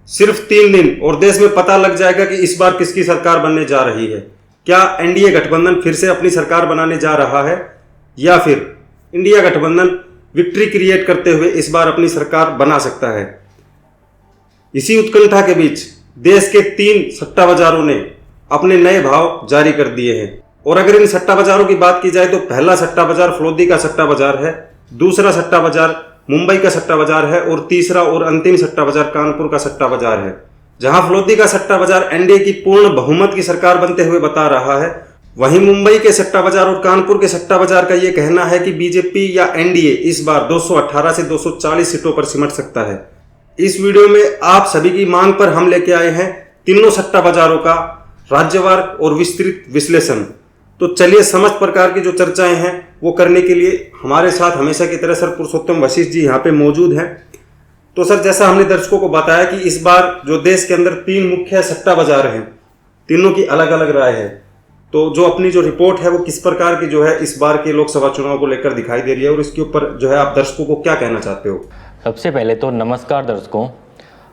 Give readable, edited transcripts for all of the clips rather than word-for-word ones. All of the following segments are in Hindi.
सिर्फ 3 दिन और देश में पता लग जाएगा कि इस बार किसकी सरकार बनने जा रही है। क्या एनडीए गठबंधन फिर से अपनी सरकार बनाने जा रहा है या फिर इंडिया गठबंधन विक्ट्री क्रिएट करते हुए इस बार अपनी सरकार बना सकता है। इसी उत्कंठा के बीच देश के 3 सट्टा बाजारों ने अपने नए भाव जारी कर दिए हैं। और अगर इन सट्टा बाजारों की बात की जाए तो पहला सट्टा बाजार फलोदी का सट्टा बाजार है, दूसरा सट्टा बाजार मुंबई का सट्टा बाजार है और तीसरा और अंतिम सट्टा बाजार कानपुर का सट्टा बाजार है। जहां फलोदी का सट्टा बाजार एनडीए की पूर्ण बहुमत की सरकार बनते हुए बता रहा है, वहीं मुंबई के सट्टा बाजार और कानपुर के सट्टा बाजार का यह कहना है कि बीजेपी या एनडीए इस बार 218 से 240 सीटों पर सिमट सकता है। इस वीडियो में आप सभी की मांग पर हम लेके आए हैं तीनों सट्टा बाजारों का राज्यवार और विस्तृत विश्लेषण। तो चलिए समस्त प्रकार की जो चर्चाएं हैं वो करने के लिए हमारे साथ हमेशा की तरह सर पुरुषोत्तम वशिष्ठ जी यहाँ पे मौजूद हैं। तो सर, जैसा हमने दर्शकों को बताया कि इस बार जो देश के अंदर 3 मुख्य सट्टा बाजार हैं, तीनों की अलग अलग राय है। तो जो अपनी जो रिपोर्ट है वो किस प्रकार की जो है इस बार के लोकसभा चुनाव को लेकर दिखाई दे रही है और इसके ऊपर जो है आप दर्शकों को क्या कहना चाहते हो? सबसे पहले तो नमस्कार दर्शकों,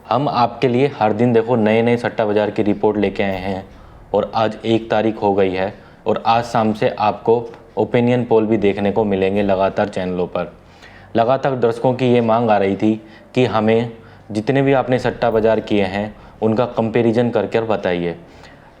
हम आपके लिए हर दिन देखो नए नए सट्टा बाजार की रिपोर्ट लेके आए हैं और आज 1 तारीख हो गई है और आज शाम से आपको ओपिनियन पोल भी देखने को मिलेंगे लगातार चैनलों पर। लगातार दर्शकों की ये मांग आ रही थी कि हमें जितने भी आपने सट्टा बाजार किए हैं उनका कंपैरिजन करके बताइए,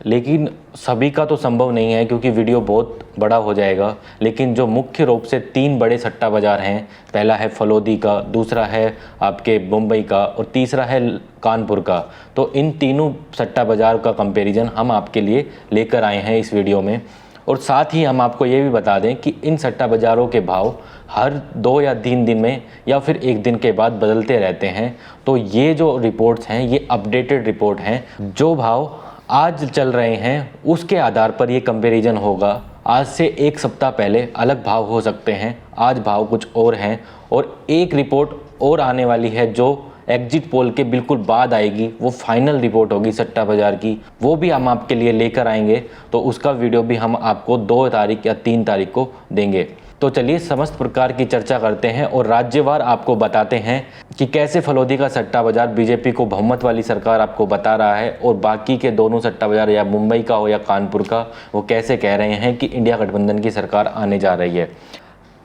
लेकिन सभी का तो संभव नहीं है क्योंकि वीडियो बहुत बड़ा हो जाएगा। लेकिन जो मुख्य रूप से 3 बड़े सट्टा बाजार हैं, पहला है फलोदी का, दूसरा है आपके मुंबई का और तीसरा है कानपुर का, तो इन तीनों सट्टा बाजार का कंपैरिजन हम आपके लिए लेकर आए हैं इस वीडियो में। और साथ ही हम आपको ये भी बता दें कि इन सट्टा बाजारों के भाव हर 2 या 3 दिन में या फिर 1 दिन के बाद बदलते रहते हैं। तो ये जो रिपोर्ट्स हैं ये अपडेटेड रिपोर्ट हैं, जो भाव आज चल रहे हैं उसके आधार पर ये कंपैरिजन होगा। आज से 1 सप्ताह पहले अलग भाव हो सकते हैं, आज भाव कुछ और हैं। और एक रिपोर्ट और आने वाली है जो एग्जिट पोल के बिल्कुल बाद आएगी, वो फाइनल रिपोर्ट होगी सट्टा बाजार की, वो भी हम आपके लिए लेकर आएंगे। तो उसका वीडियो भी हम आपको 2 तारीख या 3 तारीख को देंगे। तो चलिए समस्त प्रकार की चर्चा करते हैं और राज्यवार आपको बताते हैं कि कैसे फलोदी का सट्टा बाजार बीजेपी को बहुमत वाली सरकार आपको बता रहा है और बाकी के दोनों सट्टा बाजार या मुंबई का हो या कानपुर का वो कैसे कह रहे हैं कि इंडिया गठबंधन की सरकार आने जा रही है।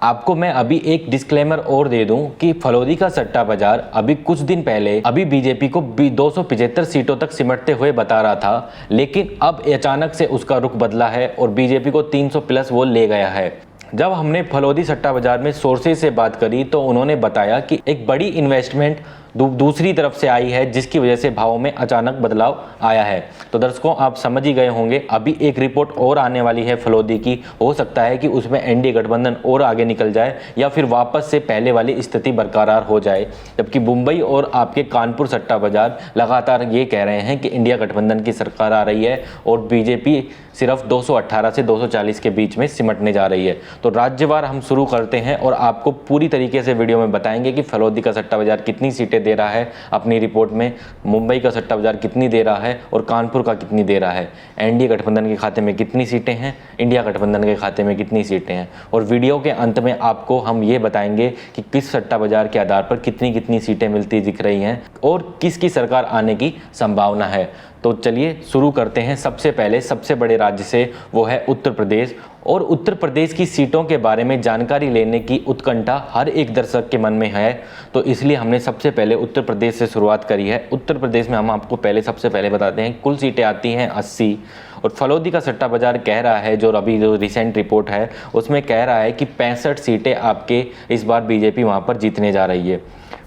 आपको मैं अभी एक डिस्क्लेमर और दे दूं कि फलोदी का सट्टा बाजार अभी कुछ दिन पहले अभी बीजेपी को 275 सीटों तक सिमटते हुए बता रहा था, लेकिन अब अचानक से उसका रुख बदला है और बीजेपी को 300 प्लस वो ले गया है। जब हमने फलोदी सट्टा बाजार में सोर्सेज से बात करी तो उन्होंने बताया कि एक बड़ी इन्वेस्टमेंट दूसरी तरफ से आई है जिसकी वजह से भावों में अचानक बदलाव आया है। तो दर्शकों आप समझ ही गए होंगे, अभी एक रिपोर्ट और आने वाली है फलोदी की, हो सकता है कि उसमें एनडीए गठबंधन और आगे निकल जाए या फिर वापस से पहले वाली स्थिति बरकरार हो जाए। जबकि मुंबई और आपके कानपुर सट्टा बाजार लगातार ये कह रहे हैं कि इंडिया गठबंधन की सरकार आ रही है और बीजेपी सिर्फ 218 से 240 के बीच में सिमटने जा रही है। तो राज्यवार हम शुरू करते हैं और आपको पूरी तरीके से वीडियो में बताएंगे कि फलोदी का सट्टा बाजार कितनी सीटें दे रहा है अपनी रिपोर्ट में, मुंबई का सट्टा बाजार कितनी दे रहा है और कानपुर का कितनी दे रहा है, एनडीए गठबंधन के खाते में कितनी सीटें हैं, इंडिया गठबंधन के खाते में कितनी सीटें हैं। और वीडियो के अंत में आपको हम ये बताएंगे कि किस सट्टा बाजार के आधार पर कितनी कितनी सीटें मिलती दिख रही हैं और किसकी सरकार आने की संभावना है। तो चलिए शुरू करते हैं। सबसे पहले सबसे बड़े राज्य से, वो है उत्तर प्रदेश। और उत्तर प्रदेश की सीटों के बारे में जानकारी लेने की उत्कंठा हर एक दर्शक के मन में है, तो इसलिए हमने सबसे पहले उत्तर प्रदेश से शुरुआत करी है। उत्तर प्रदेश में हम आपको सबसे पहले बताते हैं कुल सीटें आती हैं 80। और फलोदी का सट्टा बाजार कह रहा है, जो अभी जो रिसेंट रिपोर्ट है उसमें कह रहा है कि 65 सीटें आपके इस बार बीजेपी वहाँ पर जीतने जा रही है।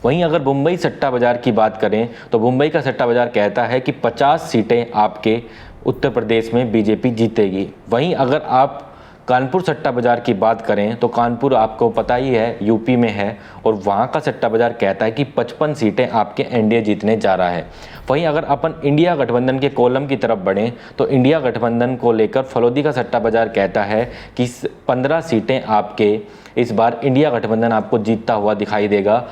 वहीं अगर मुंबई सट्टा बाजार की बात करें तो मुंबई का सट्टा बाजार कहता है कि 50 सीटें आपके उत्तर प्रदेश में बीजेपी जीतेगी। वहीं अगर आप कानपुर सट्टा बाजार की बात करें तो कानपुर आपको पता ही है यूपी में है और वहाँ का सट्टा बाजार कहता है कि 55 सीटें आपके एनडीए जीतने जा रहा है। वहीं अगर अपन इंडिया गठबंधन के कॉलम की तरफ बढ़ें तो इंडिया गठबंधन को लेकर फलोदी का सट्टा बाजार कहता है कि 15 सीटें आपके इस बार इंडिया गठबंधन आपको जीतता हुआ दिखाई देगा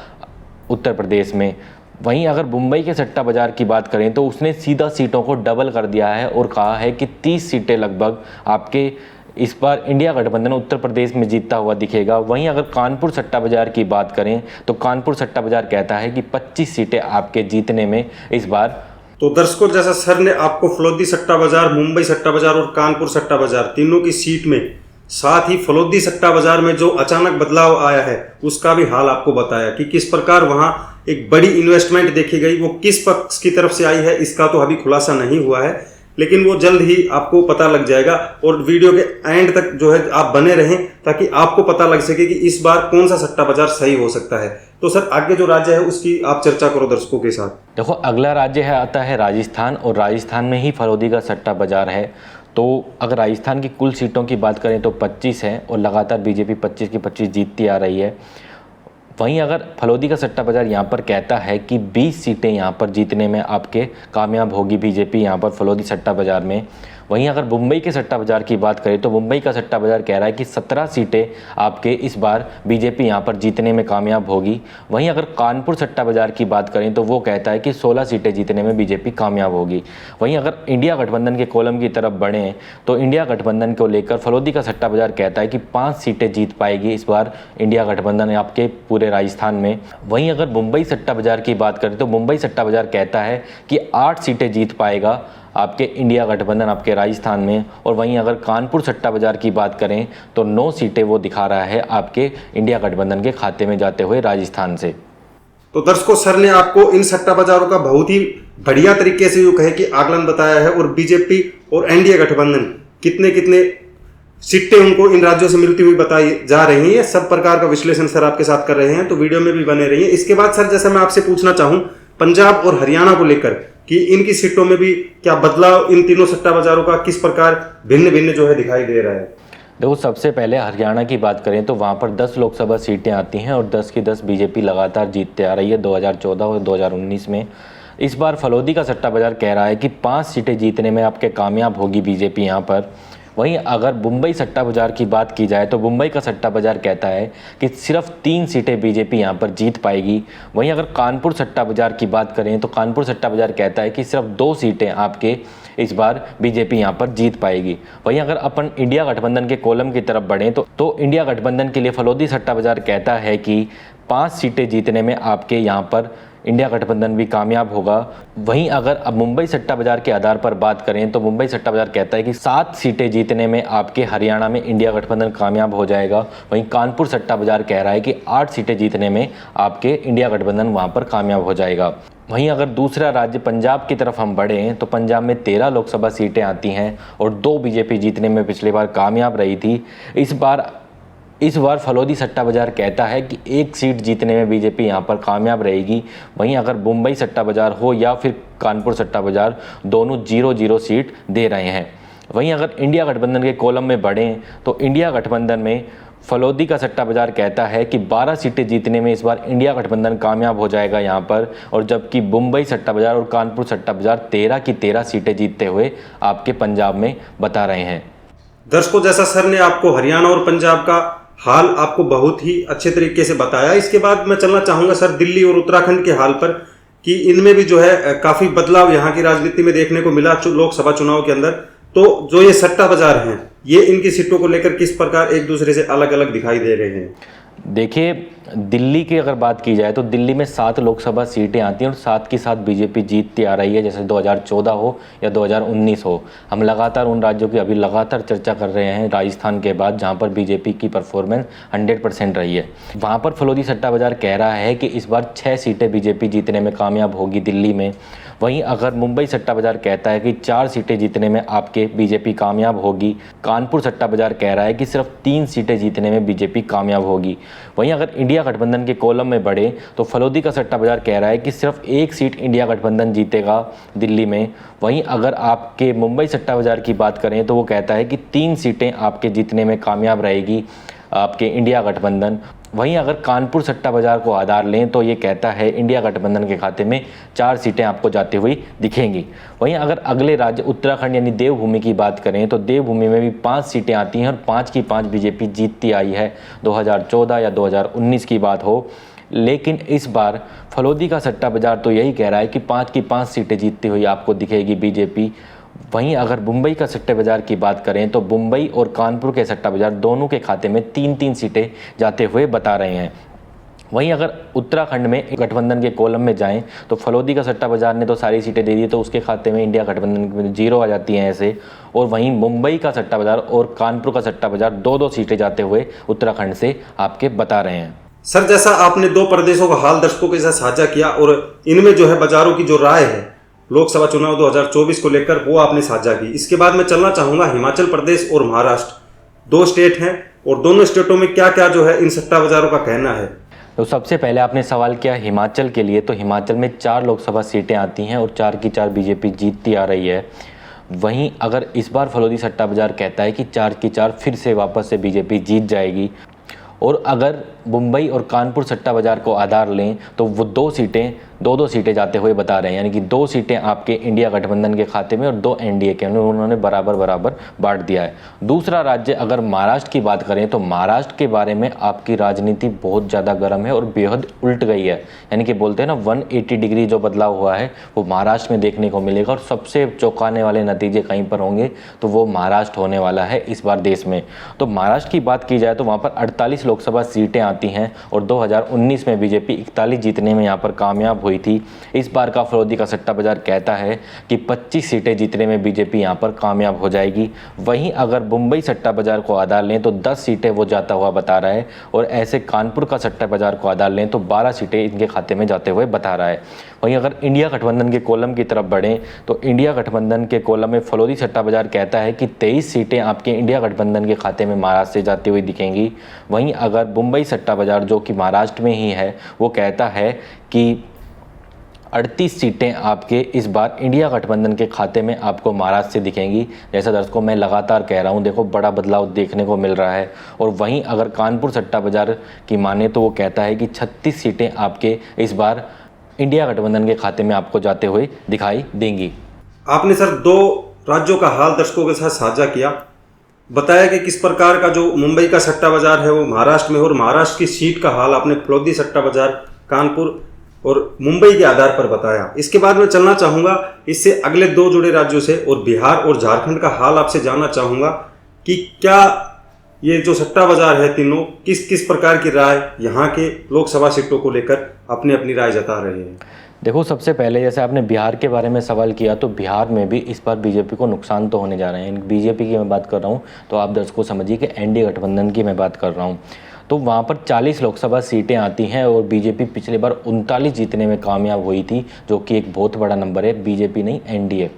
उत्तर प्रदेश में। वहीं अगर मुंबई के सट्टा बाजार की बात करें तो उसने सीधा सीटों को डबल कर दिया है और कहा है कि 30 सीटें लगभग आपके इस बार इंडिया गठबंधन उत्तर प्रदेश में जीतता हुआ दिखेगा। वहीं अगर कानपुर सट्टा बाजार की बात करें तो कानपुर सट्टा बाजार कहता है कि 25 सीटें आपके जीतने में इस बार। तो दर्शकों, जैसा सर ने आपको फलोदी सट्टा बाजार, मुंबई सट्टा बाजार और कानपुर सट्टा बाजार तीनों की सीट में, साथ ही फलोदी सट्टा बाजार में जो अचानक बदलाव आया है उसका भी हाल आपको बताया कि किस प्रकार वहां एक बड़ी इन्वेस्टमेंट देखी गई, वो किस पक्ष की तरफ से आई है इसका तो अभी खुलासा नहीं हुआ है, लेकिन वो जल्द ही आपको पता लग जाएगा। और वीडियो के एंड तक जो है आप बने रहें ताकि आपको पता लग सके कि इस बार कौन सा सट्टा बाजार सही हो सकता है। तो सर, आगे जो राज्य है उसकी आप चर्चा करो दर्शकों के साथ। देखो, अगला राज्य है आता है राजस्थान, और राजस्थान में ही फलोदी का सट्टा बाजार है। तो अगर राजस्थान की कुल सीटों की बात करें तो 25 है और लगातार बीजेपी 25 की 25 जीतती आ रही है। वहीं अगर फलोदी का सट्टा बाजार यहाँ पर कहता है कि 20 सीटें यहाँ पर जीतने में आपके कामयाब होगी बीजेपी यहाँ पर फलोदी सट्टा बाजार में। वहीं अगर मुंबई के सट्टा बाजार की बात करें तो मुंबई का सट्टा बाजार कह रहा है कि 17 सीटें आपके इस बार बीजेपी यहाँ पर जीतने में कामयाब होगी। वहीं अगर कानपुर सट्टा बाजार की बात करें तो वो कहता है कि 16 सीटें जीतने में बीजेपी कामयाब होगी। वहीं अगर इंडिया गठबंधन के कॉलम की तरफ बढ़ें तो इंडिया गठबंधन को लेकर फलोदी का सट्टा बाजार कहता है कि 5 सीटें जीत पाएगी इस बार इंडिया गठबंधन आपके पूरे राजस्थान में। वहीं अगर मुंबई सट्टा बाजार की बात करें तो मुंबई सट्टा बाजार कहता है कि 8 सीटें जीत पाएगा आपके इंडिया गठबंधन आपके राजस्थान में। और वहीं अगर कानपुर सट्टा बाजार की बात करें तो 9 सीटें वो दिखा रहा है आपके इंडिया गठबंधन के खाते में जाते हुए राजस्थान से। तो दर्शकों, सर ने आपको इन सट्टा बाजारों का बहुत ही बढ़िया तरीके से यूँ कहे कि आकलन बताया है, और बीजेपी और एनडीए गठबंधन कितने कितने सीटें उनको इन राज्यों से मिलती हुई बताई जा रही है, सब प्रकार का विश्लेषण सर आपके साथ कर रहे हैं। तो वीडियो में भी बने रहिए। इसके बाद सर, जैसा मैं आपसे पूछना चाहूँ पंजाब और हरियाणा को लेकर कि इनकी सीटों में भी क्या बदलाव इन तीनों सट्टा बाजारों का किस प्रकार भिन्न भिन्न जो है दिखाई दे रहा है। देखो, सबसे पहले हरियाणा की बात करें तो वहाँ पर 10 लोकसभा सीटें आती हैं और 10 की 10 बीजेपी लगातार जीतते आ रही है 2014 और 2019 में। इस बार फलोदी का सट्टा बाजार कह रहा है कि 5 सीटें जीतने में आपके कामयाब होगी बीजेपी यहाँ पर। वहीं अगर मुंबई सट्टा बाजार की बात की जाए तो मुंबई का सट्टा बाजार कहता है कि सिर्फ 3 सीटें बीजेपी यहाँ पर जीत पाएगी। वहीं अगर कानपुर सट्टा बाजार की बात करें तो कानपुर सट्टा बाजार कहता है कि सिर्फ 2 सीटें आपके इस बार बीजेपी यहाँ पर जीत पाएगी। वहीं अगर अपन इंडिया गठबंधन के कॉलम की तरफ बढ़ें तो इंडिया गठबंधन के लिए फलोदी सट्टा बाजार कहता है कि 5 सीटें जीतने में आपके यहाँ पर इंडिया गठबंधन भी कामयाब होगा। वहीं अगर अब मुंबई सट्टा बाजार के आधार पर बात करें तो मुंबई सट्टा बाजार कहता है कि 7 सीटें जीतने में आपके हरियाणा में इंडिया गठबंधन कामयाब हो जाएगा। वहीं कानपुर सट्टा बाजार कह रहा है कि 8 सीटें जीतने में आपके इंडिया गठबंधन वहां पर कामयाब हो जाएगा। वहीं अगर दूसरा राज्य पंजाब की तरफ हम बढ़ें तो पंजाब में 13 लोकसभा सीटें आती हैं और 2 बीजेपी जीतने में पिछली बार कामयाब रही थी। इस बार फलोदी सट्टा बाजार कहता है कि 1 सीट जीतने में बीजेपी यहाँ पर कामयाब रहेगी। वहीं अगर मुंबई सट्टा बाजार हो या फिर कानपुर सट्टा बाजार, दोनों 0-0 सीट दे रहे हैं। वहीं अगर इंडिया गठबंधन के कॉलम में बढ़ें तो इंडिया गठबंधन में फलोदी का सट्टा बाजार कहता है कि 12 सीटें जीतने में इस बार इंडिया गठबंधन कामयाब हो जाएगा यहाँ पर, और जबकि मुंबई सट्टा बाजार और कानपुर सट्टा बाजार 13 की 13 सीटें जीतते हुए आपके पंजाब में बता रहे हैं। दर्शकों, जैसा सर ने आपको हरियाणा और पंजाब का हाल आपको बहुत ही अच्छे तरीके से बताया, इसके बाद मैं चलना चाहूँगा सर दिल्ली और उत्तराखंड के हाल पर कि इनमें भी जो है काफ़ी बदलाव यहाँ की राजनीति में देखने को मिला लोकसभा चुनाव के अंदर। तो जो ये सट्टा बाजार हैं ये इनकी सीटों को लेकर किस प्रकार एक दूसरे से अलग अलग दिखाई दे रहे हैं। देखिए, दिल्ली की अगर बात की जाए तो दिल्ली में 7 लोकसभा सीटें आती हैं और 7 की 7 बीजेपी जीतती आ रही है, जैसे 2014 हो या 2019 हो। हम लगातार उन राज्यों की अभी लगातार चर्चा कर रहे हैं राजस्थान के बाद, जहां पर बीजेपी की परफॉर्मेंस 100% रही है। वहां पर फलोदी सट्टा बाजार कह रहा है कि इस बार 6 सीटें बीजेपी जीतने में कामयाब होगी दिल्ली में। वहीं अगर मुंबई सट्टा बाजार कहता है कि 4 सीटें जीतने में आपके बीजेपी कामयाब होगी। कानपुर सट्टा बाजार कह रहा है कि सिर्फ 3 सीटें जीतने में बीजेपी कामयाब होगी। वहीं अगर इंडिया गठबंधन के कॉलम में बढ़े तो फलोदी का सट्टा बाजार कह रहा है कि सिर्फ 1 सीट इंडिया गठबंधन जीतेगा दिल्ली में। वहीं अगर आपके मुंबई सट्टा बाजार की बात करें तो वो कहता है कि 3 सीटें आपके जीतने में कामयाब रहेगी आपके इंडिया गठबंधन। वहीं अगर कानपुर सट्टा बाजार को आधार लें तो ये कहता है इंडिया गठबंधन के खाते में 4 सीटें आपको जाती हुई दिखेंगी। वहीं अगर अगले राज्य उत्तराखंड यानी देवभूमि की बात करें तो देवभूमि में भी 5 सीटें आती हैं और 5 की 5 बीजेपी जीतती आई है, 2014 या 2019 की बात हो। लेकिन इस बार फलोदी का सट्टा बाजार तो यही कह रहा है कि 5 की 5 सीटें जीतती हुई आपको दिखेगी बीजेपी। वहीं अगर मुंबई का सट्टे बाज़ार की बात करें तो मुंबई और कानपुर के सट्टा बाज़ार दोनों के खाते में 3-3 सीटें जाते हुए बता रहे हैं। वहीं अगर उत्तराखंड में गठबंधन के कॉलम में जाएं तो फलोदी का सट्टा बाज़ार ने तो सारी सीटें दे दी, तो उसके खाते में इंडिया गठबंधन में 0 आ जाती हैं ऐसे। और वहीं मुंबई का सट्टा बाज़ार और कानपुर का सट्टा बाज़ार 2-2 सीटें जाते हुए उत्तराखंड से आपके बता रहे हैं। सर, जैसा आपने 2 प्रदेशों का हाल दर्शकों के साथ साझा किया और इनमें जो है बाजारों की जो राय है लोकसभा चुनाव 2024 को लेकर वो आपने साझा की। इसके बाद मैं चलना चाहूँगा हिमाचल प्रदेश और महाराष्ट्र, 2 स्टेट हैं और दोनों स्टेटों में क्या क्या जो है इन सट्टा बाजारों का कहना है। तो सबसे पहले आपने सवाल किया हिमाचल के लिए, तो हिमाचल में 4 लोकसभा सीटें आती हैं और 4 की 4 बीजेपी जीतती आ रही है। वहीं अगर इस बार फलोदी सट्टा बाज़ार कहता है कि 4 की 4 फिर से वापस से बीजेपी जीत जाएगी, और अगर मुंबई और कानपुर सट्टा बाज़ार को आधार लें तो वो 2 सीटें जाते हुए बता रहे हैं, यानी कि 2 सीटें आपके इंडिया गठबंधन के खाते में और 2 एनडीए के, उन्होंने बराबर बांट दिया है। दूसरा राज्य अगर महाराष्ट्र की बात करें तो महाराष्ट्र के बारे में आपकी राजनीति बहुत ज़्यादा गर्म है और बेहद उल्ट गई है, यानी कि बोलते हैं ना 180 डिग्री जो बदलाव हुआ है वो महाराष्ट्र में देखने को मिलेगा। और सबसे चौंकाने वाले नतीजे कहीं पर होंगे तो वो महाराष्ट्र होने वाला है इस बार देश में। तो महाराष्ट्र की बात की जाए तो वहाँ पर 48 लोकसभा सीटें आती हैं और 2019 में बीजेपी 41 जीतने में यहाँ पर कामयाब हुई थी। इस बार का फलोदी का सट्टा बाज़ार कहता है कि 25 सीटें जीतने में बीजेपी यहाँ पर कामयाब हो जाएगी। वहीं अगर मुंबई सट्टा बाज़ार को आधार लें तो 10 सीटें वो जाता हुआ बता रहा है, और ऐसे कानपुर का सट्टा बाज़ार को आधार लें तो 12 सीटें इनके खाते में जाते हुए बता रहा है। वहीं अगर इंडिया गठबंधन के कॉलम की तरफ बढ़ें तो इंडिया गठबंधन के कॉलम में फलोदी सट्टा बाज़ार कहता है कि 23 सीटें आपके इंडिया गठबंधन के खाते में महाराष्ट्र से जाती हुई दिखेंगी। वहीं अगर मुंबई सट्टा बाज़ार जो कि महाराष्ट्र में ही है वो कहता है कि 38 सीटें आपके इस बार इंडिया गठबंधन के खाते में आपको महाराष्ट्र से दिखेंगी। जैसा दर्शकों मैं लगातार कह रहा हूं, देखो बड़ा बदलाव देखने को मिल रहा है। और वहीं अगर कानपुर सट्टा बाज़ार की माने तो वो कहता है कि 36 सीटें आपके इस बार इंडिया गठबंधन के खाते में आपको जाते हुए दिखाई देंगी। आपने सर 2 राज्यों का हाल दर्शकों के साथ साझा किया, बताया कि किस प्रकार का जो मुंबई का सट्टा बाज़ार है वो महाराष्ट्र में, और महाराष्ट्र की सीट का हाल आपने फलोदी सट्टा बाज़ार कानपुर और मुंबई के आधार पर बताया। इसके बाद मैं चलना चाहूँगा इससे अगले 2 जुड़े राज्यों से, और बिहार और झारखंड का हाल आपसे जानना चाहूँगा कि क्या ये जो सट्टा बाज़ार है तीनों किस किस प्रकार की राय यहाँ के लोकसभा सीटों को लेकर अपनी राय जता रहे हैं। देखो सबसे पहले जैसे आपने बिहार के बारे में सवाल किया, तो बिहार में भी इस बार बीजेपी को नुकसान तो होने जा रहे हैं। बीजेपी की मैं बात कर रहा हूँ तो आप दर्शकों समझिए कि एनडीए गठबंधन की मैं बात कर रहा हूँ। तो वहाँ पर 40 लोकसभा सीटें आती हैं और बीजेपी पिछले बार 39 जीतने में कामयाब हुई थी, जो कि एक बहुत बड़ा नंबर है, बीजेपी नहीं एनडीए।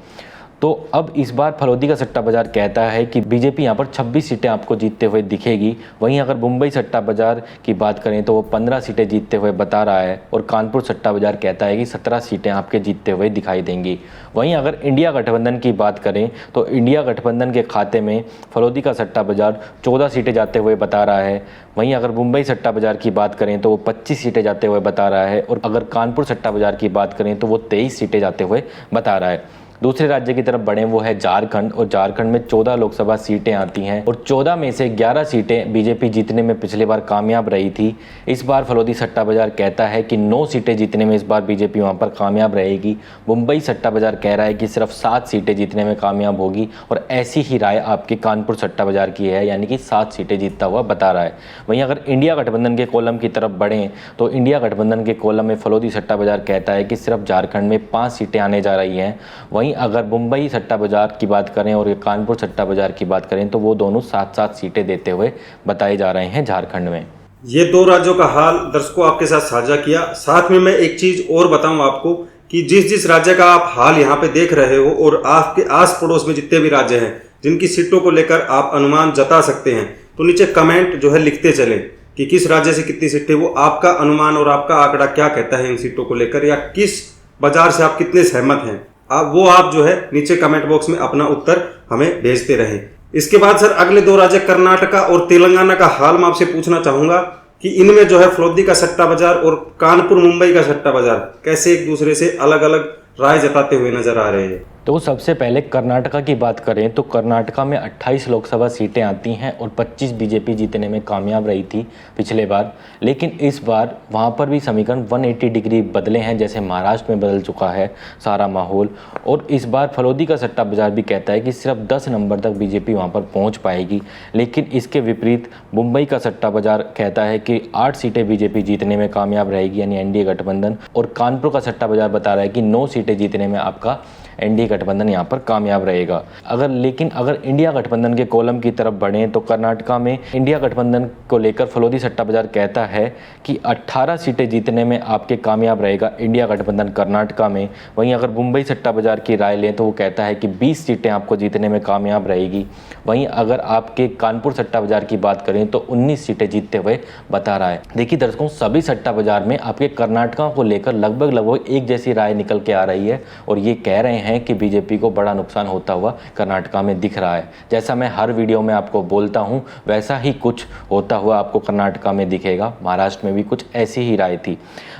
तो अब इस बार फलोदी का सट्टा बाज़ार कहता है कि बीजेपी यहाँ पर 26 सीटें आपको जीतते हुए दिखेगी। वहीं अगर मुंबई सट्टा बाज़ार की बात करें तो वो 15 सीटें जीतते हुए बता रहा है, और कानपुर सट्टा बाज़ार कहता है कि 17 सीटें आपके जीतते हुए दिखाई देंगी। वहीं अगर इंडिया गठबंधन की बात करें तो इंडिया गठबंधन के खाते में फलोदी का सट्टा बाज़ार 14 सीटें जाते हुए बता रहा है। वहीं अगर मुंबई सट्टा बाज़ार की बात करें तो वो 25 सीटें जाते हुए बता रहा है, और अगर कानपुर सट्टा बाज़ार की बात करें तो वो 23 सीटें जाते हुए बता रहा है। दूसरे राज्य की तरफ बढ़ें वो है झारखंड, और झारखंड में 14 लोकसभा सीटें आती हैं और 14 में से 11 सीटें बीजेपी जीतने में पिछले बार कामयाब रही थी। इस बार फलोदी सट्टा बाज़ार कहता है कि 9 सीटें जीतने में इस बार बीजेपी वहाँ पर कामयाब रहेगी। मुंबई सट्टा बाज़ार कह रहा है कि सिर्फ 7 सीटें जीतने में कामयाब होगी, और ऐसी ही राय आपके कानपुर सट्टा बाज़ार की है, यानी कि 7 सीटें जीतता हुआ बता रहा है। वहीं अगर इंडिया गठबंधन के कॉलम की तरफ बढ़ें तो इंडिया गठबंधन के कॉलम में फलोदी सट्टा बाज़ार कहता है कि सिर्फ झारखंड में 5 सीटें आने जा रही हैं। वहीं अगर मुंबई सट्टा बाज़ार की बात करें और कानपुर सट्टा बाज़ार की बात करें तो वो दोनों 7-7 सीटें देते हुए बताए जा रहे हैं झारखंड में। ये 2 राज्यों का हाल दर्शकों आपके साथ साझा किया। साथ में मैं एक चीज और बताऊं आपको कि जिस राज्य का आप हाल यहाँ पे देख रहे हो और आपके आस पड़ोस में जितने भी राज्य हैं जिनकी सीटों को लेकर आप अनुमान जता सकते हैं, तो नीचे कमेंट जो है लिखते चलें कि किस राज्य से कितनी सीटें, वो आपका अनुमान और आपका आंकड़ा क्या कहता है इन सीटों को लेकर, या किस बाजार से आप कितने सहमत हैं, आप जो है नीचे कमेंट बॉक्स में अपना उत्तर हमें भेजते रहें। इसके बाद सर अगले 2 राज्य कर्नाटका और तेलंगाना का हाल मैं आपसे पूछना चाहूंगा कि इनमें जो है फलोदी का सट्टा बाज़ार और कानपुर मुंबई का सट्टा बाज़ार कैसे एक दूसरे से अलग अलग राय जताते हुए नजर आ रहे हैं। तो सबसे पहले कर्नाटका की बात करें तो कर्नाटका में 28 लोकसभा सीटें आती हैं और 25 बीजेपी जीतने में कामयाब रही थी पिछले बार। लेकिन इस बार वहाँ पर भी समीकरण 180 डिग्री बदले हैं, जैसे महाराष्ट्र में बदल चुका है सारा माहौल। और इस बार फलोदी का सट्टा बाजार भी कहता है कि सिर्फ 10 नंबर तक बीजेपी वहाँ पर पहुँच पाएगी। लेकिन इसके विपरीत मुंबई का सट्टा बाजार कहता है कि 8 सीटें बीजेपी जीतने में कामयाब रहेगी, यानी एनडीए गठबंधन। और कानपुर का सट्टा बाजार बता रहा है कि 9 सीटें जीतने में आपका एनडीए गठबंधन यहाँ पर कामयाब रहेगा। अगर इंडिया गठबंधन के कॉलम की तरफ बढ़ें तो कर्नाटका में इंडिया गठबंधन को लेकर फलोदी सट्टा बाजार कहता है कि 18 सीटें जीतने में आपके कामयाब रहेगा इंडिया गठबंधन कर्नाटका में। वहीं अगर मुंबई सट्टा बाजार की राय लें तो वो कहता है कि 20 सीटें आपको जीतने में कामयाब रहेगी। वहीं अगर आपके कानपुर सट्टा बाजार की बात करें तो 19 सीटें जीतते हुए बता रहा है। देखिए दर्शकों, सभी सट्टा बाजार में आपके कर्नाटका को लेकर लगभग एक जैसी राय निकल के आ रही है और ये कह रहे हैं कि बीजेपी को बड़ा नुकसान होता हुआ कर्नाटका में दिख रहा है। जैसा मैं हर वीडियो में आपको बोलता हूं, वैसा ही कुछ होता हुआ आपको कर्नाटका में दिखेगा। महाराष्ट्र में भी कुछ ऐसी ही राय थी।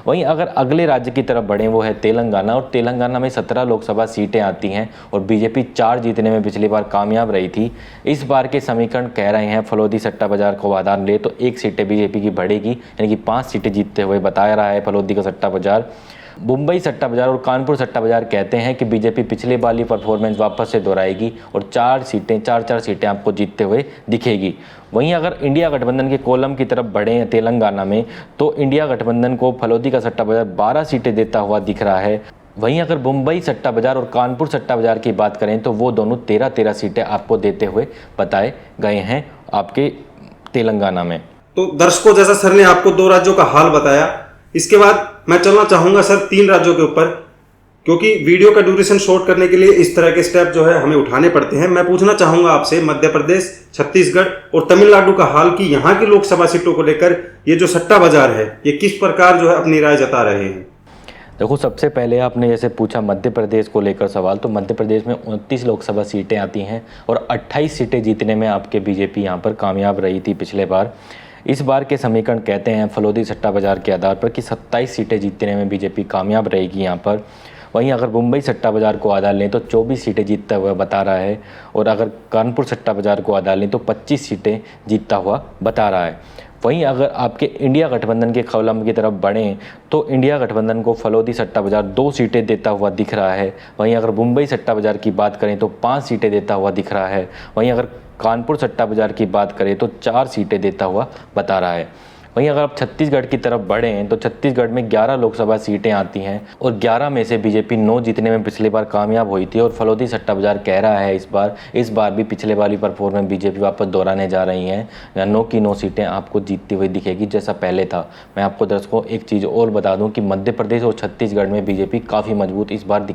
वहीं अगर अगले राज्य की तरफ बढ़ें वो है तेलंगाना, और तेलंगाना में 17 लोकसभा सीटें आती हैं और बीजेपी 4 जीतने में पिछली बार कामयाब रही थी। इस बार के समीकरण कह रहे हैं फलोदी सट्टा बाजार को आधार ले तो 1 सीटें बीजेपी की बढ़ेगी, यानी कि 5 सीटें जीतते हुए बताया रहा है फलोदी का सट्टा बाजार। मुंबई सट्टा बाजार और कानपुर सट्टा बाजार कहते हैं कि बीजेपी पिछले वाली परफॉर्मेंस वापस से दोहराएगी और 4 सीटें आपको जीतते हुए दिखेगी। वहीं अगर इंडिया गठबंधन के कॉलम की तरफ बढ़ें तेलंगाना में तो इंडिया गठबंधन को फलोदी का सट्टा बाजार 12 सीटें देता हुआ दिख रहा है। वहीं अगर मुंबई सट्टा बाजार और कानपुर सट्टा बाजार की बात करें तो वो दोनों 13 सीटें आपको देते हुए बताए गए हैं आपके तेलंगाना में। तो दर्शकों, जैसा सर ने आपको 2 राज्यों का हाल बताया, इसके बाद मैं चलना चाहूंगा सर 3 राज्यों के ऊपर, क्योंकि वीडियो का ड्यूरेशन शॉर्ट करने के लिए इस तरह के स्टेप जो है हमें उठाने पड़ते हैं। मैं पूछना चाहूंगा आपसे मध्य प्रदेश, छत्तीसगढ़ और तमिलनाडु का हाल की यहाँ की लोकसभा सीटों को लेकर ये जो सट्टा बाजार है ये किस प्रकार जो है अपनी राय जता रहे हैं। देखो, सबसे पहले आपने जैसे पूछा मध्य प्रदेश को लेकर सवाल, तो मध्य प्रदेश में 29 लोकसभा सीटें आती हैं और 28 सीटें जीतने में आपके बीजेपी यहाँ पर कामयाब रही थी पिछले बार। इस बार के समीकरण कहते हैं फलोदी सट्टा बाजार के आधार पर कि 27 सीटें जीतने में बीजेपी कामयाब रहेगी यहाँ पर। वहीं अगर मुंबई सट्टा बाजार को आधार लें तो 24 सीटें जीतता हुआ बता रहा है, और अगर कानपुर सट्टा बाजार को आधार लें तो 25 सीटें जीतता हुआ बता रहा है। वहीं अगर आपके इंडिया गठबंधन के कॉलम की तरफ बढ़ें तो इंडिया गठबंधन को फलोदी सट्टा बाजार 2 सीटें देता हुआ दिख रहा है। वहीं अगर मुंबई सट्टा बाजार की बात करें तो 5 सीटें देता हुआ दिख रहा है। वहीं अगर कानपुर सट्टा बाजार की बात करें तो 4 सीटें देता हुआ बता रहा है। वहीं अगर आप छत्तीसगढ़ की तरफ बढ़ें तो छत्तीसगढ़ में 11 लोकसभा सीटें आती हैं और 11 में से बीजेपी 9 जीतने में पिछली बार कामयाब हुई थी। और फलोदी सट्टा बाजार कह रहा है इस बार भी पिछले वाली परफॉर्मेंस बीजेपी वापस दोहराने जा रही हैं, या 9 की 9 सीटें आपको जीतती हुई दिखेगी जैसा पहले था। मैं आपको दर्शकों एक चीज़ और बता दूँ कि मध्य प्रदेश और छत्तीसगढ़ में बीजेपी काफ़ी मजबूत इस बार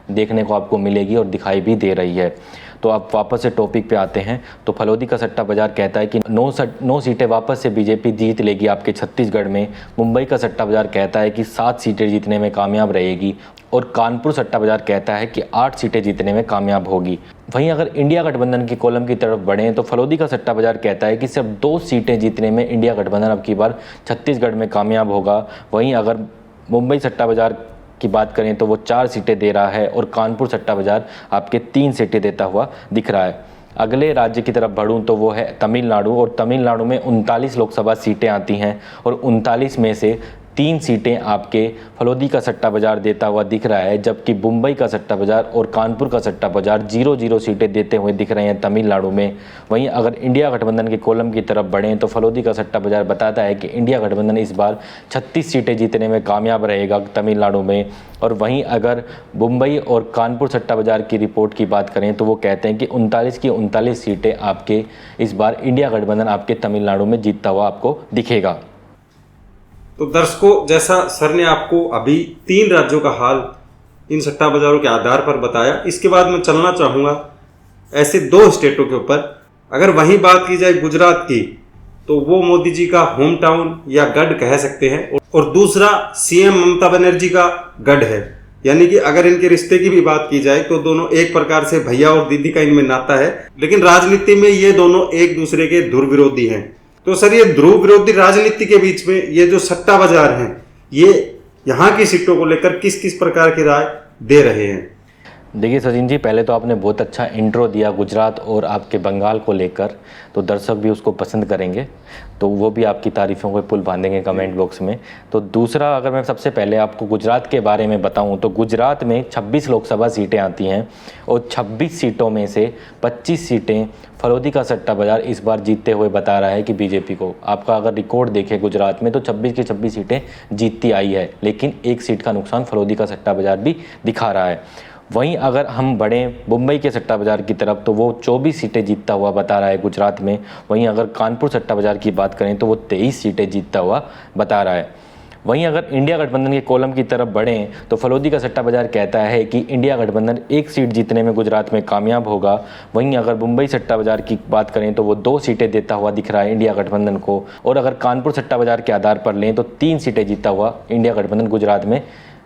देखने को आपको मिलेगी और दिखाई भी दे रही है। तो आप वापस से टॉपिक पे आते हैं तो फलोदी का सट्टा बाजार कहता है कि 9 सीटें वापस से बीजेपी जीत लेगी आपके छत्तीसगढ़ में। मुंबई का सट्टा बाजार कहता है कि 7 सीटें जीतने में कामयाब रहेगी, और कानपुर सट्टा बाजार कहता है कि 8 सीटें जीतने में कामयाब होगी। वहीं अगर इंडिया गठबंधन के कॉलम की तरफ बढ़ें तो फलोदी का सट्टा बाजार कहता है कि सिर्फ 2 सीटें जीतने में इंडिया गठबंधन अब की बार छत्तीसगढ़ में कामयाब होगा। वहीं अगर मुंबई सट्टा बाजार की बात करें तो वो 4 सीटें दे रहा है, और कानपुर सट्टा बाजार आपके 3 सीटें देता हुआ दिख रहा है। अगले राज्य की तरफ बढ़ूं तो वो है तमिलनाडु, और तमिलनाडु में 39 लोकसभा सीटें आती हैं और 39 में से 3 सीटें आपके फलोदी का सट्टा बाजार देता हुआ दिख रहा है, जबकि मुंबई का सट्टा बाजार और कानपुर का सट्टा बाजार 0-0 सीटें देते हुए दिख रहे हैं तमिलनाडु में। वहीं अगर इंडिया गठबंधन के कॉलम की तरफ बढ़ें तो फलोदी का सट्टा बाजार बताता है कि इंडिया गठबंधन इस बार 36 सीटें जीतने में कामयाब रहेगा तमिलनाडु में। और वहीं अगर मुंबई और कानपुर सट्टा बाजार की रिपोर्ट की बात करें तो वो कहते हैं कि 39 की 39 सीटें आपके इस बार इंडिया गठबंधन आपके तमिलनाडु में जीतता हुआ आपको दिखेगा। तो दर्शकों, जैसा सर ने आपको अभी 3 राज्यों का हाल इन सट्टा बाजारों के आधार पर बताया, इसके बाद मैं चलना चाहूँगा ऐसे 2 स्टेटों के ऊपर। अगर वहीं बात की जाए गुजरात की तो वो मोदी जी का होम टाउन या गढ़ कह सकते हैं, और दूसरा सीएम ममता बनर्जी का गढ़ है। यानी कि अगर इनके रिश्ते की भी बात की जाए तो दोनों एक प्रकार से भैया और दीदी का इनमें नाता है, लेकिन राजनीति में ये दोनों एक दूसरे के ध्रुव विरोधी हैं। तो सर, ये ध्रुव विरोधी राजनीति के बीच में ये जो सट्टा बाजार हैं ये यहाँ की सीटों को लेकर किस किस प्रकार की राय दे रहे हैं? देखिए सचिन जी, पहले तो आपने बहुत अच्छा इंट्रो दिया गुजरात और आपके बंगाल को लेकर, तो दर्शक भी उसको पसंद करेंगे, तो वो भी आपकी तारीफ़ों को पुल बांधेंगे कमेंट बॉक्स में। तो दूसरा, अगर मैं सबसे पहले आपको गुजरात के बारे में बताऊं तो गुजरात में 26 लोकसभा सीटें आती हैं और 26 सीटों में से 25 सीटें फलोदी का सट्टा बाजार इस बार जीतते हुए बता रहा है कि बीजेपी को। आपका अगर रिकॉर्ड देखें गुजरात में तो 26 की 26 सीटें जीतती आई है, लेकिन एक सीट का नुकसान फलोदी का सट्टा बाजार भी दिखा रहा है। वहीं अगर हम बढ़ें मुंबई के सट्टा बाज़ार की तरफ तो वो 24 सीटें जीतता हुआ बता रहा है गुजरात में। वहीं अगर कानपुर सट्टा बाज़ार की बात करें तो वो 23 सीटें जीतता हुआ बता रहा है। वहीं अगर इंडिया गठबंधन के कॉलम की तरफ बढ़ें तो फलोदी का सट्टा बाज़ार कहता है कि इंडिया गठबंधन एक सीट जीतने में गुजरात में कामयाब होगा। वहीं अगर मुंबई सट्टा बाज़ार की बात करें तो वो 2 सीटें देता हुआ दिख रहा है इंडिया गठबंधन को, और अगर कानपुर सट्टा बाज़ार के आधार पर लें तो 3 सीटें जीतता हुआ इंडिया गठबंधन गुजरात में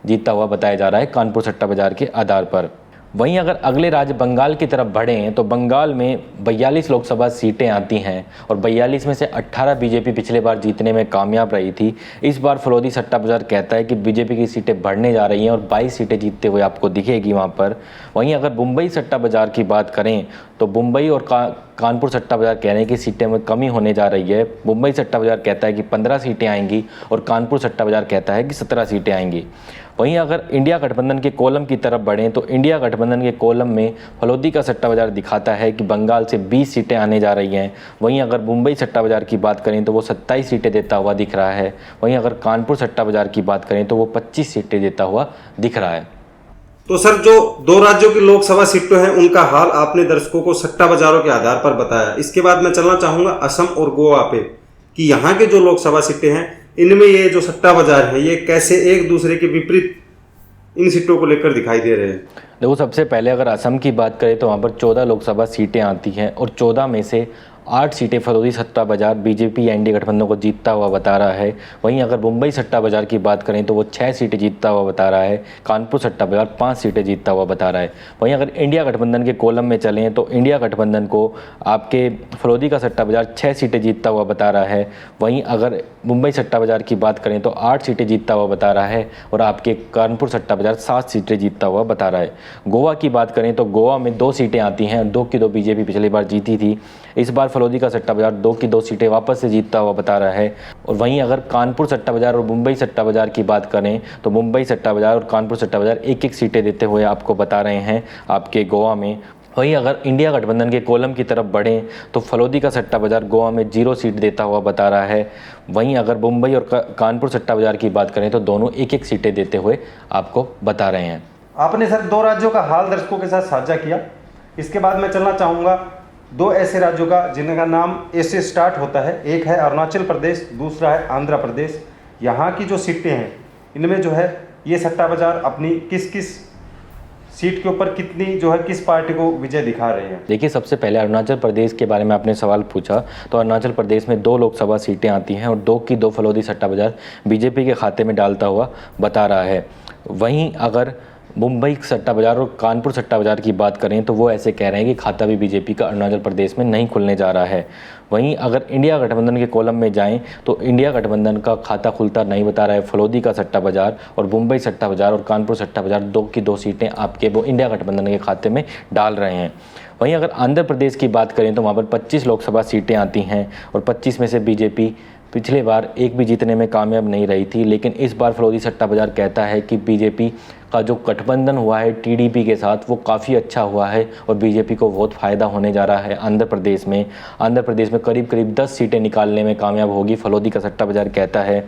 जीतता हुआ बताया जा रहा है कानपुर सट्टा बाज़ार के आधार पर। वहीं अगर अगले राज्य बंगाल की तरफ बढ़ें तो बंगाल में 42 लोकसभा सीटें आती हैं और 42 में से 18 बीजेपी पिछले बार जीतने में कामयाब रही थी। इस बार फलोदी सट्टा बाज़ार कहता है कि बीजेपी की सीटें बढ़ने जा रही हैं और 22 सीटें जीतते हुए आपको दिखेगी वहाँ पर। वहीं अगर मुंबई सट्टा बाज़ार की बात करें तो मुंबई और कानपुर सट्टा बाज़ार कह रहे हैं कि सीटें में कमी होने जा रही है। मुंबई सट्टा बाज़ार कहता है कि 15 सीटें आएंगी और कानपुर सट्टा बाज़ार कहता है कि 17 सीटें आएंगी। वहीं अगर इंडिया गठबंधन के कॉलम की तरफ बढ़ें तो इंडिया गठबंधन के कॉलम में फलोदी का सट्टा बाज़ार दिखाता है कि बंगाल से 20 सीटें आने जा रही हैं। वहीं अगर मुंबई सट्टा बाज़ार की बात करें तो वो 27 सीटें देता हुआ दिख रहा है। वहीं अगर कानपुर सट्टा बाज़ार की बात करें तो वो 25 सीटें देता हुआ दिख रहा है। तो सर, जो 2 राज्यों की लोकसभा सीटें हैं उनका हाल आपने दर्शकों को सट्टा बाजारों के आधार पर बताया। इसके बाद मैं चलना चाहूँगा असम और गोवा पे कि यहाँ के जो लोकसभा सीटें हैं इनमें ये जो सट्टा बाजार है ये कैसे एक दूसरे के विपरीत इन सीटों को लेकर दिखाई दे रहे हैं। देखो, सबसे पहले अगर असम की बात करें तो वहाँ पर 14 लोकसभा सीटें आती हैं और 14 में से 8 सीटें फलोदी सट्टा बाज़ार बीजेपी या एनडीए गठबंधन को जीतता हुआ बता रहा है। वहीं अगर मुंबई सट्टा बाज़ार की बात करें तो वो 6 सीटें जीतता हुआ बता रहा है। कानपुर सट्टा बाज़ार 5 सीटें जीतता हुआ बता रहा है। वहीं अगर इंडिया गठबंधन के कॉलम में चलें तो इंडिया गठबंधन को आपके फलोदी का सट्टा बाज़ार 6 सीटें जीतता हुआ बता रहा है। वहीं अगर मुंबई सट्टा बाज़ार की बात करें तो 8 सीटें जीतता हुआ बता रहा है और आपके कानपुर सट्टा बाज़ार 7 सीटें जीतता हुआ बता रहा है। गोवा की बात करें तो गोवा में 2 सीटें आती हैं, 2 की 2 बीजेपी पिछली बार जीती थी। इस बार फलोदी का सट्टा बाज़ार 2 की 2 सीटें वापस से जीतता हुआ बता रहा है। और वहीं अगर कानपुर सट्टा बाज़ार और मुंबई सट्टा बाज़ार की बात करें तो मुंबई सट्टा बाज़ार और कानपुर सट्टा बाज़ार 1-1 सीटें देते हुए आपको बता रहे हैं आपके गोवा में। वहीं अगर इंडिया गठबंधन के कॉलम की तरफ बढ़ें तो फलोदी का सट्टा बाज़ार गोवा में 0 सीट देता हुआ बता रहा है। वहीं अगर मुंबई और कानपुर सट्टा बाज़ार की बात करें तो दोनों 1-1 सीटें देते हुए आपको बता रहे हैं। आपने सर 2 राज्यों का हाल दर्शकों के साथ साझा किया। इसके बाद मैं चलना चाहूँगा 2 ऐसे राज्यों का जिनका नाम ए से स्टार्ट होता है। एक है अरुणाचल प्रदेश, दूसरा है आंध्र प्रदेश। यहाँ की जो सीटें हैं इनमें जो है ये सट्टा बाज़ार अपनी किस किस सीट के ऊपर कितनी जो है किस पार्टी को विजय दिखा रहे हैं। देखिए, सबसे पहले अरुणाचल प्रदेश के बारे में आपने सवाल पूछा तो अरुणाचल प्रदेश में 2 लोकसभा सीटें आती हैं और 2 की 2 फलोदी सट्टा बाज़ार बीजेपी के खाते में डालता हुआ बता रहा है। वहीं अगर मुंबई सट्टा बाज़ार और कानपुर सट्टा बाज़ार की बात करें तो वो ऐसे कह रहे हैं कि खाता भी बीजेपी का अरुणाचल प्रदेश में नहीं खुलने जा रहा है। वहीं अगर इंडिया गठबंधन के कॉलम में जाएं तो इंडिया गठबंधन का खाता खुलता नहीं बता रहा है फलोदी का सट्टा बाज़ार, और मुंबई सट्टा बाज़ार और कानपुर सट्टा बाज़ार 2 की 2 सीटें आपके वो इंडिया गठबंधन के खाते में डाल रहे हैं। वहीं अगर आंध्र प्रदेश की बात करें तो वहाँ पर 25 लोकसभा सीटें आती हैं और 25 में से बीजेपी पिछले बार एक भी जीतने में कामयाब नहीं रही थी। लेकिन इस बार फलोदी सट्टा बाज़ार कहता है कि बीजेपी का जो गठबंधन हुआ है टीडीपी के साथ वो काफ़ी अच्छा हुआ है और बीजेपी को बहुत फ़ायदा होने जा रहा है आंध्र प्रदेश में। आंध्र प्रदेश में करीब करीब 10 सीटें निकालने में कामयाब होगी फलोदी का सट्टा बाज़ार कहता है।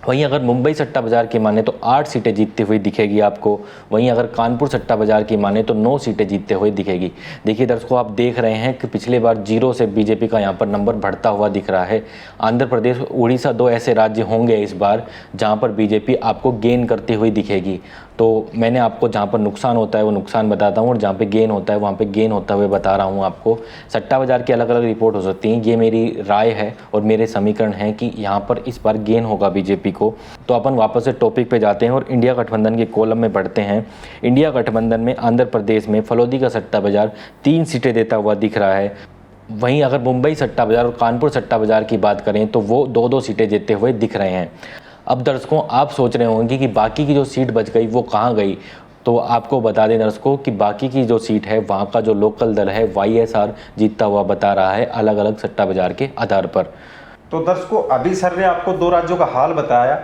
वहीं अगर मुंबई सट्टा बाज़ार की माने तो 8 सीटें जीतती हुई दिखेगी आपको। वहीं अगर कानपुर सट्टा बाज़ार की माने तो 9 सीटें जीतते हुए दिखेगी। देखिए दर्शकों, आप देख रहे हैं कि पिछले बार 0 से बीजेपी का यहाँ पर नंबर बढ़ता हुआ दिख रहा है। आंध्र प्रदेश, उड़ीसा 2 ऐसे राज्य होंगे इस बार जहाँ पर बीजेपी आपको गेन करती हुई दिखेगी। तो मैंने आपको जहाँ पर नुकसान होता है वो नुकसान बताता हूँ और जहाँ पे गेन होता है वहाँ पे गेन होता हुए बता रहा हूँ आपको। सट्टा बाज़ार की अलग अलग रिपोर्ट हो सकती हैं, ये मेरी राय है और मेरे समीकरण हैं कि यहाँ पर इस बार गेन होगा बीजेपी को। तो अपन वापस से टॉपिक पे जाते हैं और इंडिया गठबंधन के कॉलम में बढ़ते हैं। इंडिया गठबंधन में आंध्र प्रदेश में फलोदी का सट्टा बाज़ार 3 सीटें देता हुआ दिख रहा है। वहीं अगर मुंबई सट्टा बाज़ार और कानपुर सट्टा बाज़ार की बात करें तो वो 2-2 सीटें देते हुए दिख रहे हैं। अब दर्शकों, आप सोच रहे होंगे कि बाकी की जो सीट बच गई वो कहाँ गई। तो आपको बता दें दर्शकों कि बाकी की जो सीट है वहाँ का जो लोकल दल है YSR जीतता हुआ बता रहा है अलग अलग सट्टा बाजार के आधार पर। तो दर्शकों, अभी सर ने आपको 2 राज्यों का हाल बताया।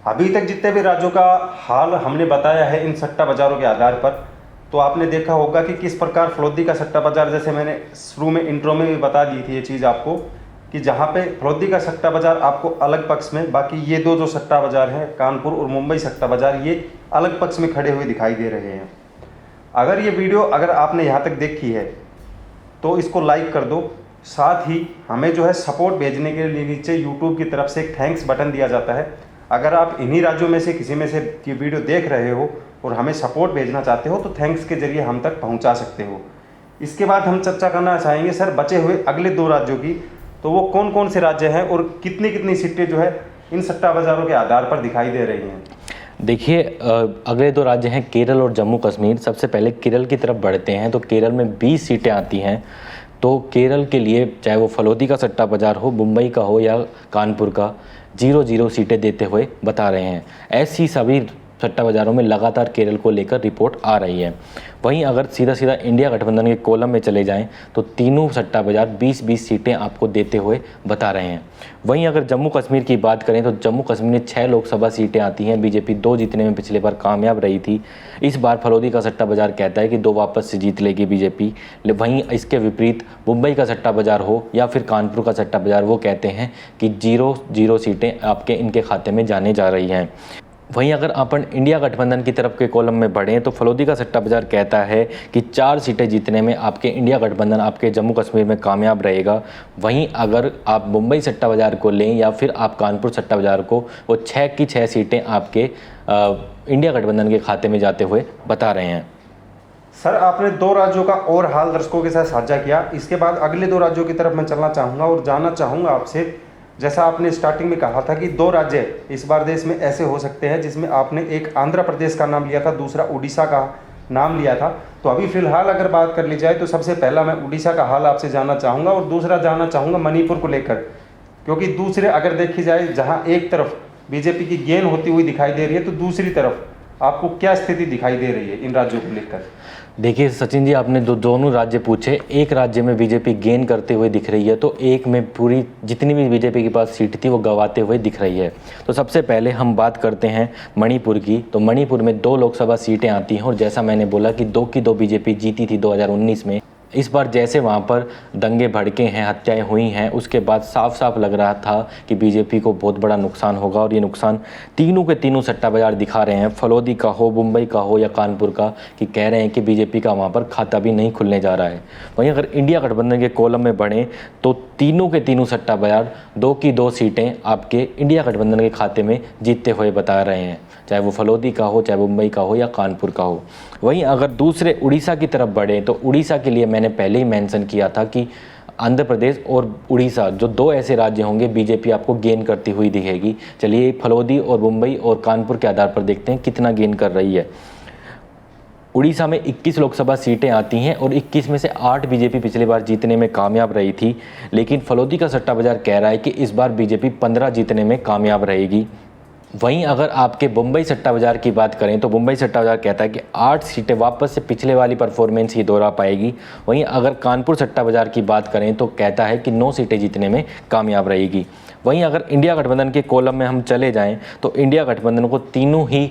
अभी तक जितने भी राज्यों का हाल हमने बताया है इन सट्टा बाजारों के आधार पर, तो आपने देखा होगा कि किस प्रकार फलोदी का सट्टा बाजार, जैसे मैंने शुरू में इंट्रो में भी बता दी थी ये चीज़ आपको, कि जहाँ पे फलोदी का सट्टा बाजार आपको अलग पक्ष में, बाकी ये दो जो सट्टा बाजार हैं कानपुर और मुंबई सट्टा बाजार, ये अलग पक्ष में खड़े हुए दिखाई दे रहे हैं। अगर ये वीडियो अगर आपने यहाँ तक देखी है तो इसको लाइक कर दो। साथ ही हमें जो है सपोर्ट भेजने के लिए नीचे यूट्यूब की तरफ से एक थैंक्स बटन दिया जाता है। अगर आप इन्हीं राज्यों में से किसी में से ये वीडियो देख रहे हो और हमें सपोर्ट भेजना चाहते हो तो थैंक्स के जरिए हम तक पहुंचा सकते हो। इसके बाद हम चर्चा करना चाहेंगे सर बचे हुए अगले 2 राज्यों की, तो वो कौन कौन से राज्य हैं और कितनी कितनी सीटें जो है इन सट्टा बाजारों के आधार पर दिखाई दे रही हैं। देखिए, अगले 2 राज्य हैं केरल और जम्मू कश्मीर। सबसे पहले केरल की तरफ बढ़ते हैं तो केरल में 20 सीटें आती हैं। तो केरल के लिए चाहे वो फलोदी का सट्टा बाजार हो, मुंबई का हो या कानपुर का, 0-0 सीटें देते हुए बता रहे हैं। ऐसी सभी सट्टा बाजारों में लगातार केरल को लेकर रिपोर्ट आ रही है। वहीं अगर सीधा सीधा इंडिया गठबंधन के कॉलम में चले जाएं तो तीनों सट्टा बाजार 20-20 सीटें आपको देते हुए बता रहे हैं। वहीं अगर जम्मू कश्मीर की बात करें तो जम्मू कश्मीर में 6 लोकसभा सीटें आती हैं। बीजेपी 2 जीतने में पिछले बार कामयाब रही थी। इस बार फलोदी का सट्टा बाजार कहता है कि 2 वापस से जीत लेगी बीजेपी। वहीं इसके विपरीत मुंबई का सट्टा बाजार हो या फिर कानपुर का सट्टा बाजार, वो कहते हैं कि 0-0 सीटें आपके इनके खाते में जाने जा रही हैं। वहीं अगर अपन इंडिया गठबंधन की तरफ के कॉलम में बढ़ें तो फलोदी का सट्टा बाजार कहता है कि 4 सीटें जीतने में आपके इंडिया गठबंधन आपके जम्मू कश्मीर में कामयाब रहेगा। वहीं अगर आप मुंबई सट्टा बाजार को लें या फिर आप कानपुर सट्टा बाजार को, वो 6 की 6 सीटें आपके इंडिया गठबंधन के खाते में जाते हुए बता रहे हैं। सर आपने 2 राज्यों का और हाल दर्शकों के साथ साझा किया। इसके बाद अगले 2 राज्यों की तरफ मैं चलना चाहूँगा और जानना चाहूँगा आपसे, जैसा आपने स्टार्टिंग में कहा था कि 2 राज्य इस बार देश में ऐसे हो सकते हैं जिसमें आपने एक आंध्र प्रदेश का नाम लिया था, दूसरा उड़ीसा का नाम लिया था। तो अभी फिलहाल अगर बात कर ली जाए तो सबसे पहला मैं उड़ीसा का हाल आपसे जानना चाहूँगा और दूसरा जानना चाहूँगा मणिपुर को लेकर, क्योंकि दूसरे अगर देखी जाए जहाँ एक तरफ बीजेपी की गेन होती हुई दिखाई दे रही है तो दूसरी तरफ आपको क्या स्थिति दिखाई दे रही है इन राज्यों को लेकर। देखिए सचिन जी, आपने दोनों राज्य पूछे। एक राज्य में बीजेपी गेन करते हुए दिख रही है तो एक में पूरी जितनी भी बीजेपी के पास सीट थी वो गंवाते हुए दिख रही है। तो सबसे पहले हम बात करते हैं मणिपुर की। तो मणिपुर में 2 लोकसभा सीटें आती हैं और जैसा मैंने बोला कि 2 की 2 बीजेपी जीती थी 2019 में। इस बार जैसे वहाँ पर दंगे भड़के हैं, हत्याएं हुई हैं, उसके बाद साफ साफ लग रहा था कि बीजेपी को बहुत बड़ा नुकसान होगा और ये नुकसान तीनों के तीनों सट्टा बाजार दिखा रहे हैं, फलोदी का हो, मुंबई का हो या कानपुर का, कि कह रहे हैं कि बीजेपी का वहाँ पर खाता भी नहीं खुलने जा रहा है। वहीं अगर इंडिया गठबंधन के कॉलम में बढ़ें तो तीनों के तीनों सट्टा बाजार 2 की 2 सीटें आपके इंडिया गठबंधन के खाते में जीतते हुए बता रहे हैं, चाहे वो फलोदी का हो, चाहे मुंबई का हो या कानपुर का हो। वहीं अगर दूसरे उड़ीसा की तरफ बढ़ें तो उड़ीसा के लिए मैंने पहले ही मेंशन किया था कि आंध्र प्रदेश और उड़ीसा जो 2 ऐसे राज्य होंगे बीजेपी आपको गेन करती हुई दिखेगी। चलिए फलोदी और मुंबई और कानपुर के आधार पर देखते हैं कितना गेन कर रही है। उड़ीसा में 21 लोकसभा सीटें आती हैं और 21 में से 8 बीजेपी पिछली बार जीतने में कामयाब रही थी, लेकिन फलोदी का सट्टा बाजार कह रहा है कि इस बार बीजेपी 15 जीतने में कामयाब रहेगी। वहीं अगर आपके मुंबई सट्टा बाजार की बात करें तो मुंबई सट्टा बाजार कहता है कि 8 सीटें वापस से पिछले वाली परफॉर्मेंस ही दोहरा पाएगी। वहीं अगर कानपुर सट्टा बाजार की बात करें तो कहता है कि 9 सीटें जीतने में कामयाब रहेगी। वहीं अगर इंडिया गठबंधन के कॉलम में हम चले जाएं तो इंडिया गठबंधन को तीनों ही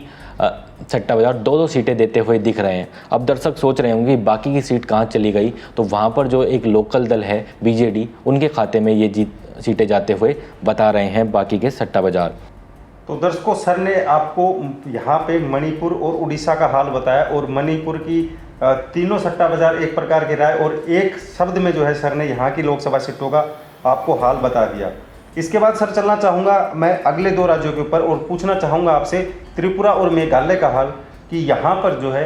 सट्टा बाजार 2-2 सीटें देते हुए दिख रहे हैं। अब दर्शक सोच रहे होंगे बाकी की सीट कहाँ चली गई, तो वहाँ पर जो एक लोकल दल है बीजेडी, उनके खाते में ये सीटें जाते हुए बता रहे हैं बाकी के सट्टा बाजार। तो दर्शकों, सर ने आपको यहाँ पे मणिपुर और उड़ीसा का हाल बताया और मणिपुर की तीनों सट्टा बाजार एक प्रकार के राय और एक शब्द में जो है सर ने यहाँ की लोकसभा सीटों का आपको हाल बता दिया। इसके बाद सर चलना चाहूँगा मैं अगले 2 राज्यों के ऊपर और पूछना चाहूँगा आपसे त्रिपुरा और मेघालय का हाल, कि यहाँ पर जो है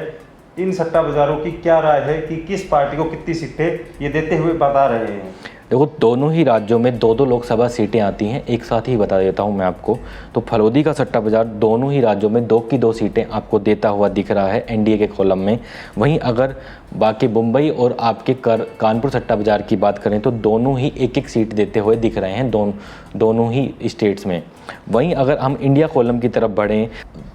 इन सट्टा बाजारों की क्या राय है कि किस पार्टी को कितनी सीटें ये देते हुए बता रहे हैं। देखो दोनों ही राज्यों में 2-2 लोकसभा सीटें आती हैं, एक साथ ही बता देता हूं मैं आपको। तो फलोदी का सट्टा बाजार दोनों ही राज्यों में 2 की 2 सीटें आपको देता हुआ दिख रहा है एनडीए के कॉलम में। वहीं अगर बाकी मुंबई और आपके कानपुर सट्टा बाजार की बात करें तो दोनों ही 1-1 सीट देते हुए दिख रहे हैं दोनों ही स्टेट्स में। वहीं अगर हम इंडिया कॉलम की तरफ बढ़ें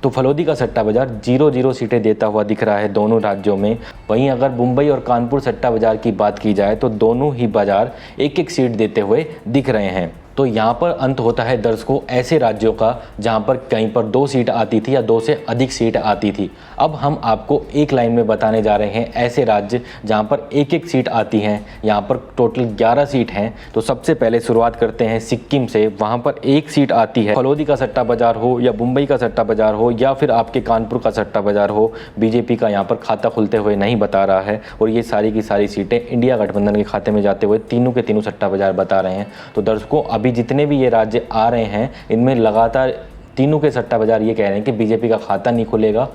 तो फलोदी का सट्टा बाजार 0-0 सीटें देता हुआ दिख रहा है दोनों राज्यों में। वहीं अगर मुंबई और कानपुर सट्टा बाजार की बात की जाए तो दोनों ही बाजार एक एक सीट देते हुए दिख रहे हैं। तो यहाँ पर अंत होता है दर्शकों ऐसे राज्यों का जहाँ पर कहीं पर 2 सीट आती थी या 2 से अधिक सीट आती थी। अब हम आपको एक लाइन में बताने जा रहे हैं ऐसे राज्य जहाँ पर एक एक सीट आती हैं। यहाँ पर टोटल 11 सीट हैं। तो सबसे पहले शुरुआत करते हैं सिक्किम से। वहाँ पर 1 सीट आती है। फलोदी का सट्टा बाजार हो या मुंबई का सट्टा बाजार हो या फिर आपके कानपुर का सट्टा बाजार हो, बीजेपी का यहाँ पर खाता खुलते हुए नहीं बता रहा है और ये सारी की सारी सीटें इंडिया गठबंधन के खाते में जाते हुए तीनों के तीनों सट्टा बाजार बता रहे हैं। तो दर्शकों अभी जितने भी ये राज्य आ रहे हैं इनमें लगातार तीनों के सट्टा बाजार ये कह रहे हैं कि बीजेपी का खाता नहीं खुलेगा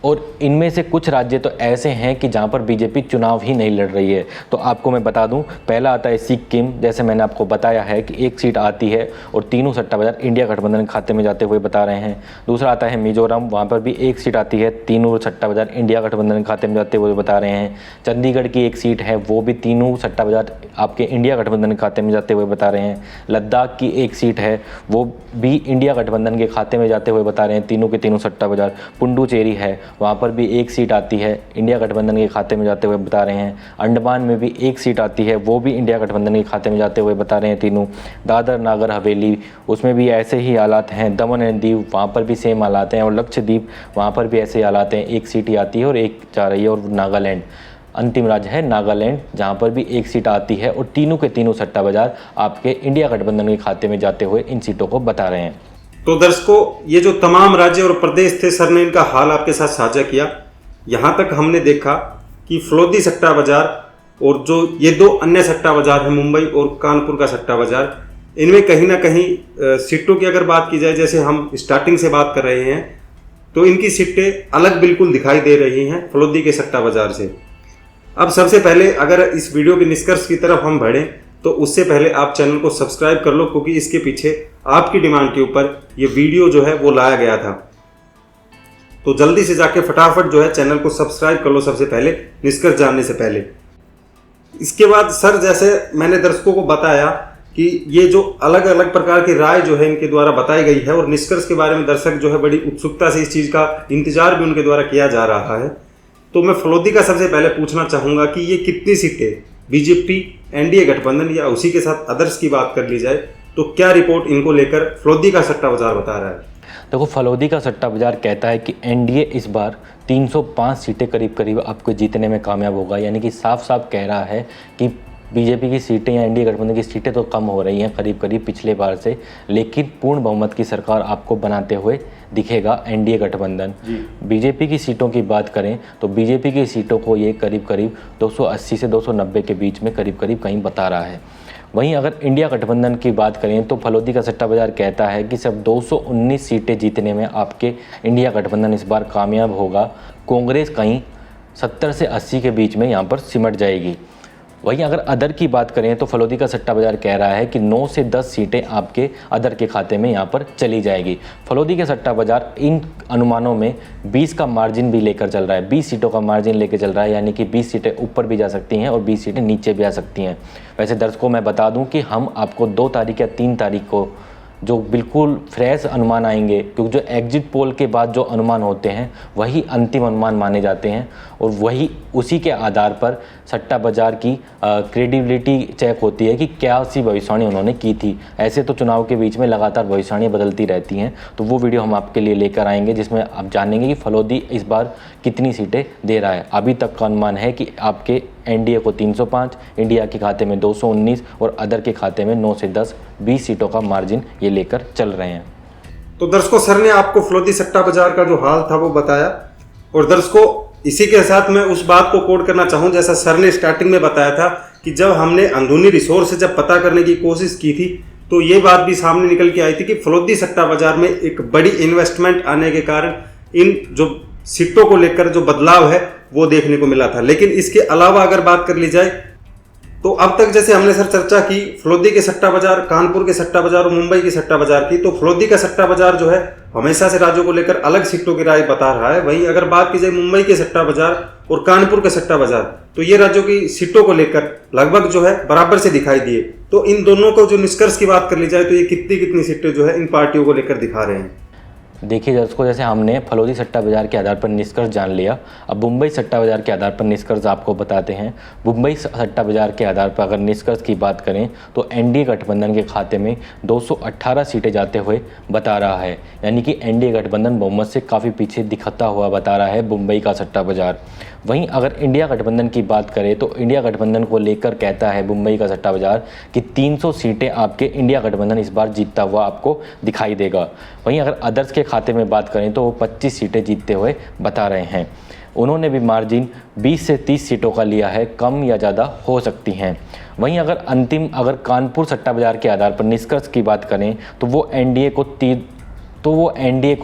और इनमें से कुछ राज्य तो ऐसे हैं कि जहां पर बीजेपी चुनाव ही नहीं लड़ रही है। तो आपको मैं बता दूं, पहला आता है सिक्किम, जैसे मैंने आपको बताया है कि 1 सीट आती है और तीनों सट्टा बाजार इंडिया गठबंधन के खाते में जाते हुए बता रहे हैं। दूसरा आता है मिजोरम, वहां पर भी 1 सीट आती है, तीनों सट्टा बाजार इंडिया गठबंधन के खाते में जाते हुए बता रहे हैं। चंडीगढ़ की 1 सीट है, वो भी तीनों सट्टा बाजार आपके इंडिया गठबंधन के खाते में जाते हुए बता रहे हैं। लद्दाख की 1 सीट है, वो भी इंडिया गठबंधन के खाते में जाते हुए बता रहे हैं, तीनों के तीनों सट्टा बाजार। पुडुचेरी है, वहाँ पर भी 1 सीट आती है, इंडिया गठबंधन के खाते में जाते हुए बता रहे हैं। अंडमान में भी 1 सीट आती है, वो भी इंडिया गठबंधन के खाते में जाते हुए बता रहे हैं तीनों। दादर नागर हवेली, उसमें भी ऐसे ही हालात हैं। दमन एंड दीव, वहाँ पर भी सेम हालात हैं। और लक्षद्वीप, वहाँ पर भी ऐसे हालात हैं, 1 सीट ही आती है और 1 जा रही है। और नागालैंड अंतिम राज्य है नागालैंड, जहाँ पर भी 1 सीट आती है और तीनों के तीनों सट्टा बाजार आपके इंडिया गठबंधन के खाते में जाते हुए इन सीटों को बता रहे हैं। तो दर्शकों, ये जो तमाम राज्य और प्रदेश थे, सर ने इनका हाल आपके साथ साझा किया। यहाँ तक हमने देखा कि फलोदी सट्टा बाजार और जो ये 2 अन्य सट्टा बाजार हैं, मुंबई और कानपुर का सट्टा बाजार, इनमें कहीं ना कहीं सीटों की अगर बात की जाए, जैसे हम स्टार्टिंग से बात कर रहे हैं, तो इनकी सीटें अलग बिल्कुल दिखाई दे रही हैं फलोदी के सट्टा बाजार से। अब सबसे पहले अगर इस वीडियो के निष्कर्ष की तरफ हम बढ़ें तो उससे पहले आप चैनल को सब्सक्राइब कर लो, क्योंकि इसके पीछे आपकी डिमांड के ऊपर ये वीडियो जो है वो लाया गया था। तो जल्दी से जाके फटाफट जो है चैनल को सब्सक्राइब कर लो सबसे पहले, निष्कर्ष जानने से पहले। इसके बाद सर, जैसे मैंने दर्शकों को बताया कि ये जो अलग अलग प्रकार की राय जो है इनके द्वारा बताई गई है और निष्कर्ष के बारे में दर्शक जो है बड़ी उत्सुकता से इस चीज़ का इंतजार भी उनके द्वारा किया जा रहा है। तो मैं फलोदी का सबसे पहले पूछना चाहूँगा कि ये कितनी सीटें बीजेपी, एनडीए गठबंधन या उसी के साथ अदर्स की बात कर ली जाए तो क्या रिपोर्ट इनको लेकर फलोदी का सट्टा बाजार बता रहा है? देखो, फलोदी का सट्टा बाजार कहता है कि एनडीए इस बार 305 सीटें करीब करीब आपको जीतने में कामयाब होगा। यानी कि साफ साफ कह रहा है कि बीजेपी की सीटें या एनडीए गठबंधन की सीटें तो कम हो रही हैं करीब करीब पिछले बार से, लेकिन पूर्ण बहुमत की सरकार आपको बनाते हुए दिखेगा एनडीए गठबंधन। बीजेपी की सीटों की बात करें तो बीजेपी की सीटों को ये करीब करीब 280 से 290 के बीच में करीब करीब कहीं बता रहा है। वहीं अगर इंडिया गठबंधन की बात करें तो फलोदी का सट्टा बाजार कहता है कि सिर्फ 219 सीटें जीतने में आपके इंडिया गठबंधन इस बार कामयाब होगा। कांग्रेस कहीं 70 से 80 के बीच में यहाँ पर सिमट जाएगी। वहीं अगर अदर की बात करें तो फलोदी का सट्टा बाजार कह रहा है कि 9 से 10 सीटें आपके अदर के खाते में यहाँ पर चली जाएगी। फलोदी के सट्टा बाजार इन अनुमानों में 20 का मार्जिन भी लेकर चल रहा है, 20 सीटों का मार्जिन लेकर चल रहा है। यानी कि 20 सीटें ऊपर भी जा सकती हैं और 20 सीटें नीचे भी आ सकती हैं। वैसे दर्शकों, मैं बता दूं कि हम आपको 2 तारीख या 3 तारीख को जो बिल्कुल फ्रेश अनुमान आएंगे, क्योंकि जो एग्जिट पोल के बाद जो अनुमान होते हैं वही अंतिम अनुमान माने जाते हैं और वही उसी के आधार पर सट्टा बाजार की क्रेडिबिलिटी चेक होती है कि क्या सी भविष्यवाणी उन्होंने की थी। ऐसे तो चुनाव के बीच में लगातार भविष्यवाणियाँ बदलती रहती हैं, तो वो वीडियो हम आपके लिए लेकर आएंगे जिसमें आप जानेंगे कि फलोदी इस बार कितनी सीटें दे रहा है। अभी तक का अनुमान है कि आपके एनडीए को 305, इंडिया के खाते में 219 और अदर के खाते में 9 से 10, 20 सीटों का मार्जिन ये लेकर चल रहे हैं। तो दर्शकों, सर ने आपको फलोदी सट्टा बाजार का जो हाल था वो बताया और दर्शकों इसी के साथ मैं उस बात को कोट करना चाहूँ, जैसा सर ने स्टार्टिंग में बताया था कि जब हमने अंदरूनी रिसोर्स से जब पता करने की कोशिश की थी तो ये बात भी सामने निकल के आई थी कि फलोदी सट्टा बाजार में एक बड़ी इन्वेस्टमेंट आने के कारण इन जो सीटों को लेकर जो बदलाव है वो देखने को मिला था। लेकिन इसके अलावा अगर बात कर ली जाए तो अब तक जैसे हमने सर चर्चा की फलोदी के सट्टा बाजार, कानपुर के सट्टा बाजार और मुंबई के सट्टा बाजार की, तो फलोदी का सट्टा बाजार जो है हमेशा से राज्यों को लेकर अलग सीटों की राय बता रहा है। वहीं अगर बात की जाए मुंबई के सट्टा बाजार और कानपुर के सट्टा बाजार, तो ये राज्यों की सीटों को लेकर लगभग जो है बराबर से दिखाई दिए। तो इन दोनों को जो निष्कर्ष की बात कर ली जाए तो ये कितनी सीटें जो है इन पार्टियों को लेकर दिखा रहे हैं? देखिए दर्शकों, जैसे हमने फलौदी सट्टा बाज़ार के आधार पर निष्कर्ष जान लिया, अब मुंबई सट्टा बाज़ार के आधार पर निष्कर्ष आपको बताते हैं। मुंबई सट्टा बाज़ार के आधार पर अगर निष्कर्ष की बात करें तो एनडीए गठबंधन के खाते में 218 सीटें जाते हुए बता रहा है, यानी कि एनडीए गठबंधन बहुमत से काफ़ी पीछे दिखता हुआ बता रहा है मुंबई का सट्टा बाज़ार। वहीं अगर इंडिया गठबंधन की बात करें तो इंडिया गठबंधन को लेकर कहता है मुंबई का सट्टा बाज़ार कि 300 सीटें आपके इंडिया गठबंधन इस बार जीतता हुआ आपको दिखाई देगा। वहीं अगर अदर्स के खाते में बात करें तो वो 25 सीटें जीतते हुए बता रहे हैं। उन्होंने भी मार्जिन 20 से 30 सीटों का लिया है, कम या ज़्यादा हो सकती हैं। वहीं अगर कानपुर सट्टा बाज़ार के आधार पर निष्कर्ष की बात करें तो वो एनडीए को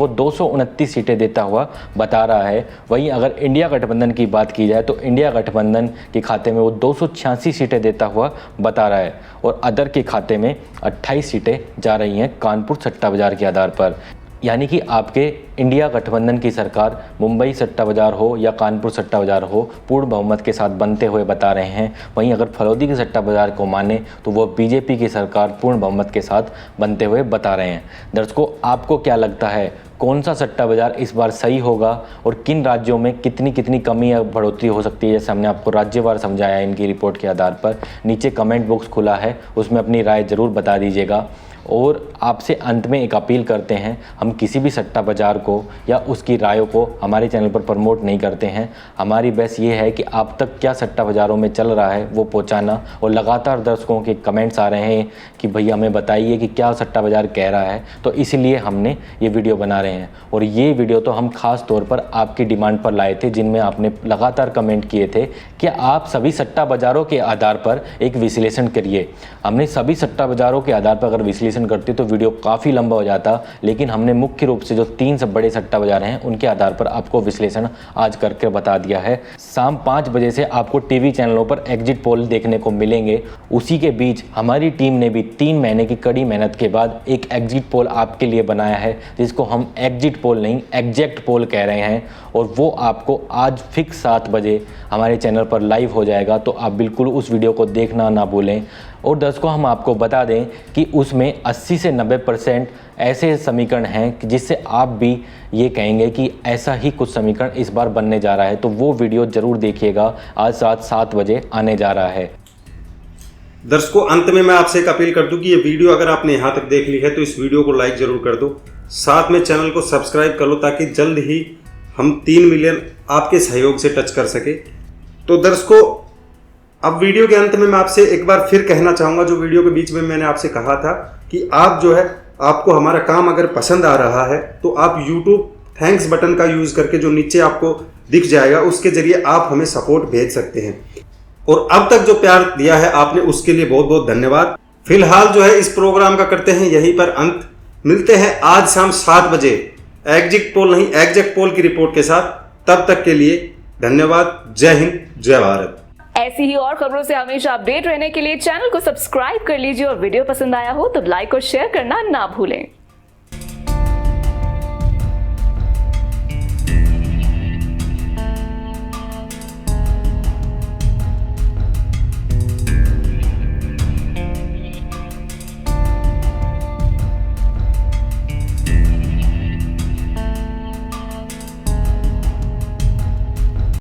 229 सीटें देता हुआ बता रहा है। वहीं अगर इंडिया गठबंधन की बात की जाए तो इंडिया गठबंधन के खाते में वो 286 सीटें देता हुआ बता रहा है और अदर के खाते में 28 सीटें जा रही हैं कानपुर सट्टा बाज़ार के आधार पर। यानी कि आपके इंडिया गठबंधन की सरकार मुंबई सट्टा बाज़ार हो या कानपुर सट्टा बाज़ार हो पूर्ण बहुमत के साथ बनते हुए बता रहे हैं। वहीं अगर फलौदी के सट्टा बाज़ार को माने तो वो बीजेपी की सरकार पूर्ण बहुमत के साथ बनते हुए बता रहे हैं। दर्शकों, आपको क्या लगता है कौन सा सट्टा बाज़ार इस बार सही होगा और किन राज्यों में कितनी कमी या बढ़ोतरी हो सकती है? जैसे हमने आपको राज्यवार समझाया इनकी रिपोर्ट के आधार पर। नीचे कमेंट बॉक्स खुला है, उसमें अपनी राय ज़रूर बता दीजिएगा। और आपसे अंत में एक अपील करते हैं, हम किसी भी सट्टा बाज़ार को या उसकी रायों को हमारे चैनल पर प्रमोट नहीं करते हैं। हमारी बस ये है कि आप तक क्या सट्टा बाज़ारों में चल रहा है वो पहुंचाना। और लगातार दर्शकों के कमेंट्स आ रहे हैं कि भैया हमें बताइए कि क्या सट्टा बाज़ार कह रहा है, तो इसलिए हमने ये वीडियो बना रहे हैं। और ये वीडियो तो हम खास तौर पर आपकी डिमांड पर लाए थे, जिनमें आपने लगातार कमेंट किए थे कि आप सभी सट्टा बाज़ारों के आधार पर एक विश्लेषण करिए। हमने सभी सट्टा बाज़ारों के आधार पर अगर विश्लेषण करते तो वीडियो काफ़ी लंबा हो जाता, लेकिन हमने मुख्य रूप से जो 3 सब बड़े सट्टा बाज़ार हैं उनके आधार पर आपको विश्लेषण आज करके बता दिया है। शाम 5 बजे से आपको टीवी चैनलों पर एग्जिट पोल देखने को मिलेंगे। उसी के बीच हमारी टीम ने भी 3 महीने की कड़ी मेहनत के बाद एक एग्जिट पोल आपके लिए बनाया है, जिसको हम एग्जिट पोल नहीं एग्जैक्ट पोल कह रहे हैं। और वो आपको आज फिक्स 7 बजे हमारे चैनल पर लाइव हो जाएगा, तो आप बिल्कुल उस वीडियो को देखना ना भूलें। और दर्शकों, हम आपको बता दें कि उसमें 80 से 90% ऐसे समीकरण हैं कि जिससे आप भी ये कहेंगे कि ऐसा ही कुछ समीकरण इस बार बनने जा रहा है। तो वो वीडियो ज़रूर देखिएगा, आज रात 7 बजे आने जा रहा है। दर्शकों, अंत में मैं आपसे एक अपील कर दूं कि ये वीडियो अगर आपने यहाँ तक देख ली है तो इस वीडियो को लाइक ज़रूर कर दो, साथ में चैनल को सब्सक्राइब कर लो ताकि जल्द ही हम 3 मिलियन आपके सहयोग से टच कर सके। तो दर्शकों, अब वीडियो के अंत में मैं आपसे एक बार फिर कहना चाहूँगा, जो वीडियो के बीच में मैंने आपसे कहा था कि आप जो है, आपको हमारा काम अगर पसंद आ रहा है तो आप YouTube थैंक्स बटन का यूज़ करके जो नीचे आपको दिख जाएगा उसके ज़रिए आप हमें सपोर्ट भेज सकते हैं। और अब तक जो प्यार दिया है आपने उसके लिए बहुत बहुत धन्यवाद। फिलहाल जो है इस प्रोग्राम का करते हैं यहीं पर अंत। मिलते हैं आज शाम 7 बजे एग्जिट पोल नहीं एग्जैक्ट पोल की रिपोर्ट के साथ। तब तक के लिए धन्यवाद। जय हिंद, जय भारत। ऐसी ही और खबरों से हमेशा अपडेट रहने के लिए चैनल को सब्सक्राइब कर लीजिए और वीडियो पसंद आया हो तो लाइक और शेयर करना ना भूलें।